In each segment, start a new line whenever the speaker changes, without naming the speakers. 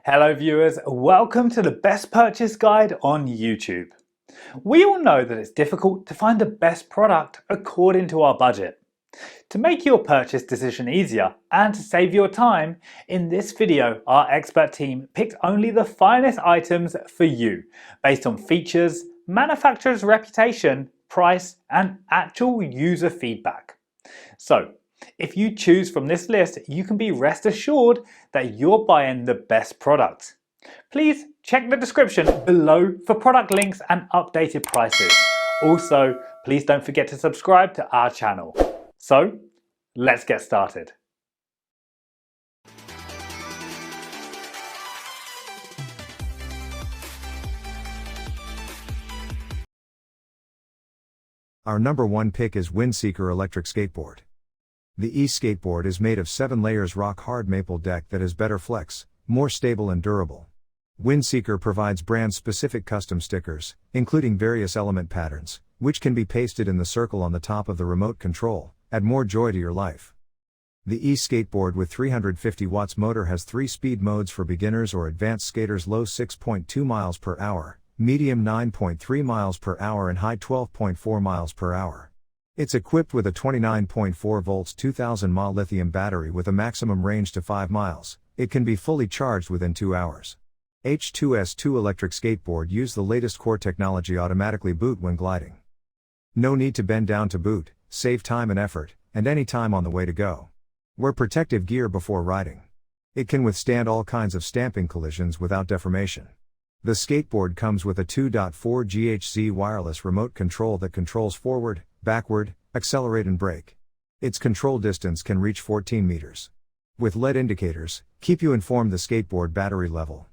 Hello viewers, welcome to the best purchase guide on YouTube. We all know that it's difficult to find the best product according to our budget. To make your purchase decision easier and to save your time, in this video our expert team picked only the finest items for you based on features, manufacturer's reputation, price and actual user feedback. So, if you choose from this list, you can be rest assured that you're buying the best product. Please check the description below for product links and updated prices. Also, please don't forget to subscribe to our channel. So, let's get started.
Our number one pick is Windseeker Electric Skateboard. The e-skateboard is made of 7 layers rock-hard maple deck that is better flex, more stable and durable. Windseeker provides brand-specific custom stickers, including various element patterns, which can be pasted in the circle on the top of the remote control, add more joy to your life. The e-skateboard with 350 watts motor has 3 speed modes for beginners or advanced skaters: low 6.2 miles per hour, medium 9.3 miles per hour and high 12.4 miles per hour. It's equipped with a 29.4 volts 2000 mAh lithium battery with a maximum range to 5 miles. It can be fully charged within 2 hours. H2S2 electric skateboard use the latest core technology, automatically boot when gliding. No need to bend down to boot, save time and effort, and any time on the way to go. Wear protective gear before riding. It can withstand all kinds of stamping collisions without deformation. The skateboard comes with a 2.4 GHz wireless remote control that controls forward, backward, accelerate and brake. Its control distance can reach 14 meters. With LED indicators, keep you informed the skateboard battery level.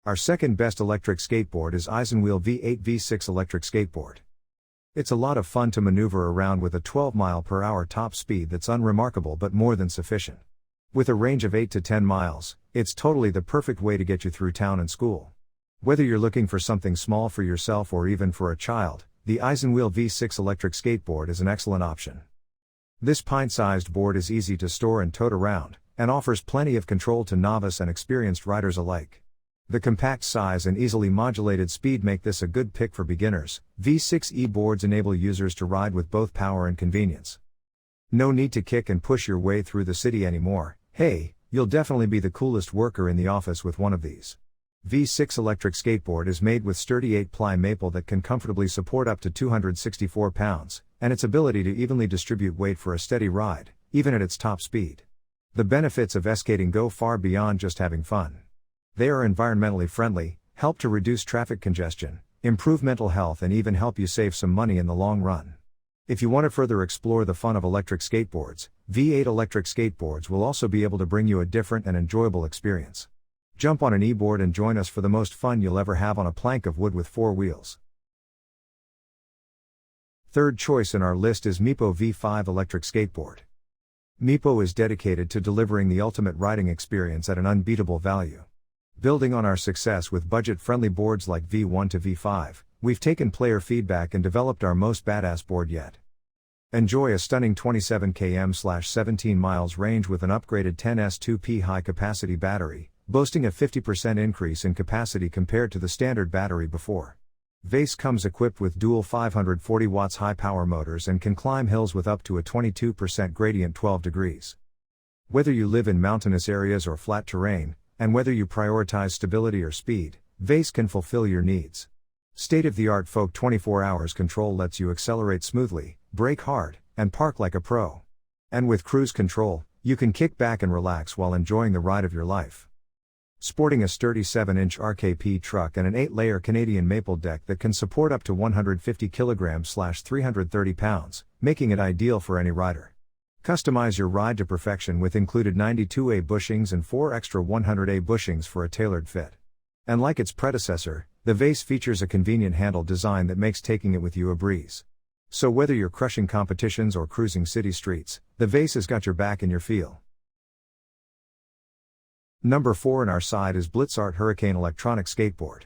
Our second best electric skateboard is Eisenwheel V8 V6 electric skateboard. It's a lot of fun to maneuver around with a 12 mph top speed that's unremarkable but more than sufficient. With a range of 8 to 10 miles, it's totally the perfect way to get you through town and school. Whether you're looking for something small for yourself or even for a child, the Eisenwheel V6 electric skateboard is an excellent option. This pint-sized board is easy to store and tote around, and offers plenty of control to novice and experienced riders alike. The compact size and easily modulated speed make this a good pick for beginners. V6 boards enable users to ride with both power and convenience. No need to kick and push your way through the city anymore. Hey, you'll definitely be the coolest worker in the office with one of these. V6 electric skateboard is made with sturdy 8-ply maple that can comfortably support up to 264 pounds, and its ability to evenly distribute weight for a steady ride, even at its top speed. The benefits of skating go far beyond just having fun. They are environmentally friendly, help to reduce traffic congestion, improve mental health and even help you save some money in the long run. If you want to further explore the fun of electric skateboards, V8 electric skateboards will also be able to bring you a different and enjoyable experience. Jump on an e-board and join us for the most fun you'll ever have on a plank of wood with 4 wheels. Third choice in our list is Meepo V5 electric skateboard. Meepo is dedicated to delivering the ultimate riding experience at an unbeatable value. Building on our success with budget-friendly boards like V1 to V5, we've taken player feedback and developed our most badass board yet. Enjoy a stunning 27 km/17 miles range with an upgraded 10S2P high-capacity battery, boasting a 50% increase in capacity compared to the standard battery before. Vase comes equipped with dual 540 watts high-power motors and can climb hills with up to a 22% gradient 12 degrees. Whether you live in mountainous areas or flat terrain, and whether you prioritize stability or speed, Vase can fulfill your needs. State-of-the-art Folk 24 hours control lets you accelerate smoothly, brake hard, and park like a pro. And with cruise control, you can kick back and relax while enjoying the ride of your life. Sporting a sturdy 7-inch RKP truck and an 8-layer Canadian maple deck that can support up to 150 kilograms/330 pounds, making it ideal for any rider. Customize your ride to perfection with included 92A bushings and 4 extra 100A bushings for a tailored fit. And like its predecessor, the Vase features a convenient handle design that makes taking it with you a breeze. So whether you're crushing competitions or cruising city streets, the Vase has got your back in your feel. Number 4 in our side is Blitzart Hurricane electronic skateboard.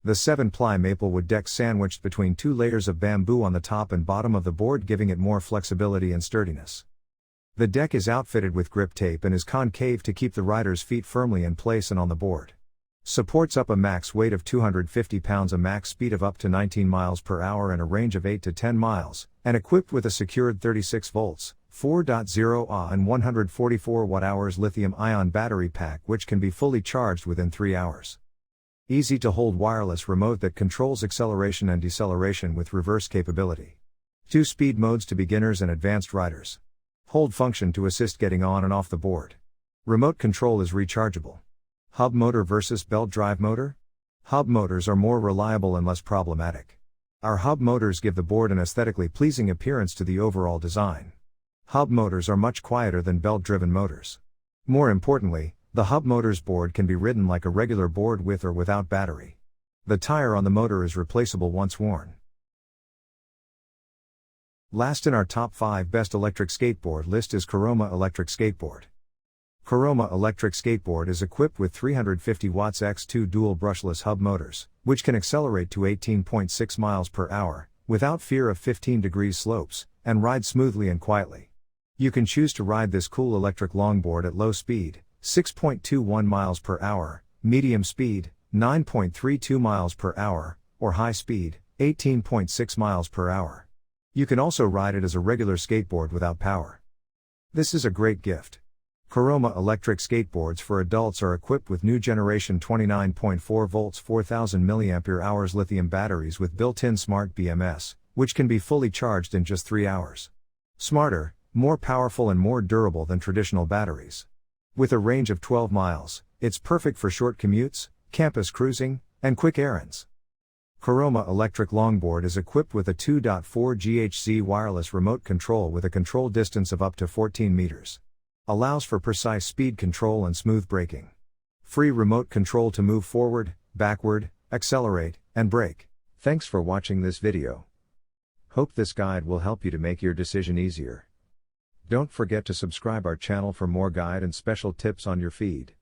The 7-ply maplewood deck sandwiched between 2 layers of bamboo on the top and bottom of the board, giving it more flexibility and sturdiness. The deck is outfitted with grip tape and is concave to keep the rider's feet firmly in place and on the board. Supports up a max weight of 250 pounds, a max speed of up to 19 miles per hour and a range of 8 to 10 miles, and equipped with a secured 36 volts, 4.0 Ah and 144 watt-hours lithium-ion battery pack which can be fully charged within 3 hours. Easy to hold wireless remote that controls acceleration and deceleration with reverse capability. 2 speed modes to beginners and advanced riders. Hold function to assist getting on and off the board. Remote control is rechargeable. Hub motor versus belt drive motor? Hub motors are more reliable and less problematic. Our hub motors give the board an aesthetically pleasing appearance to the overall design. Hub motors are much quieter than belt-driven motors. More importantly, the hub motor's board can be ridden like a regular board with or without battery. The tire on the motor is replaceable once worn. Last in our top 5 best electric skateboard list is Kuroma Electric Skateboard. Kuroma Electric Skateboard is equipped with 350 watts X2 dual brushless hub motors, which can accelerate to 18.6 miles per hour, without fear of 15 degrees slopes, and ride smoothly and quietly. You can choose to ride this cool electric longboard at low speed, 6.21 miles per hour, medium speed, 9.32 miles per hour, or high speed, 18.6 miles per hour. You can also ride it as a regular skateboard without power. This is a great gift. Kuroma electric skateboards for adults are equipped with new generation 29.4 volts 4000 mAh lithium batteries with built-in smart BMS, which can be fully charged in just 3 hours. Smarter, more powerful and more durable than traditional batteries. With a range of 12 miles, it's perfect for short commutes, campus cruising, and quick errands. Kuroma electric longboard is equipped with a 2.4 GHz wireless remote control with a control distance of up to 14 meters. Allows for precise speed control and smooth braking. Free remote control to move forward, backward, accelerate, and brake. Thanks for watching this video. Hope this guide will help you to make your decision easier. Don't forget to subscribe our channel for more guide and special tips on your feed.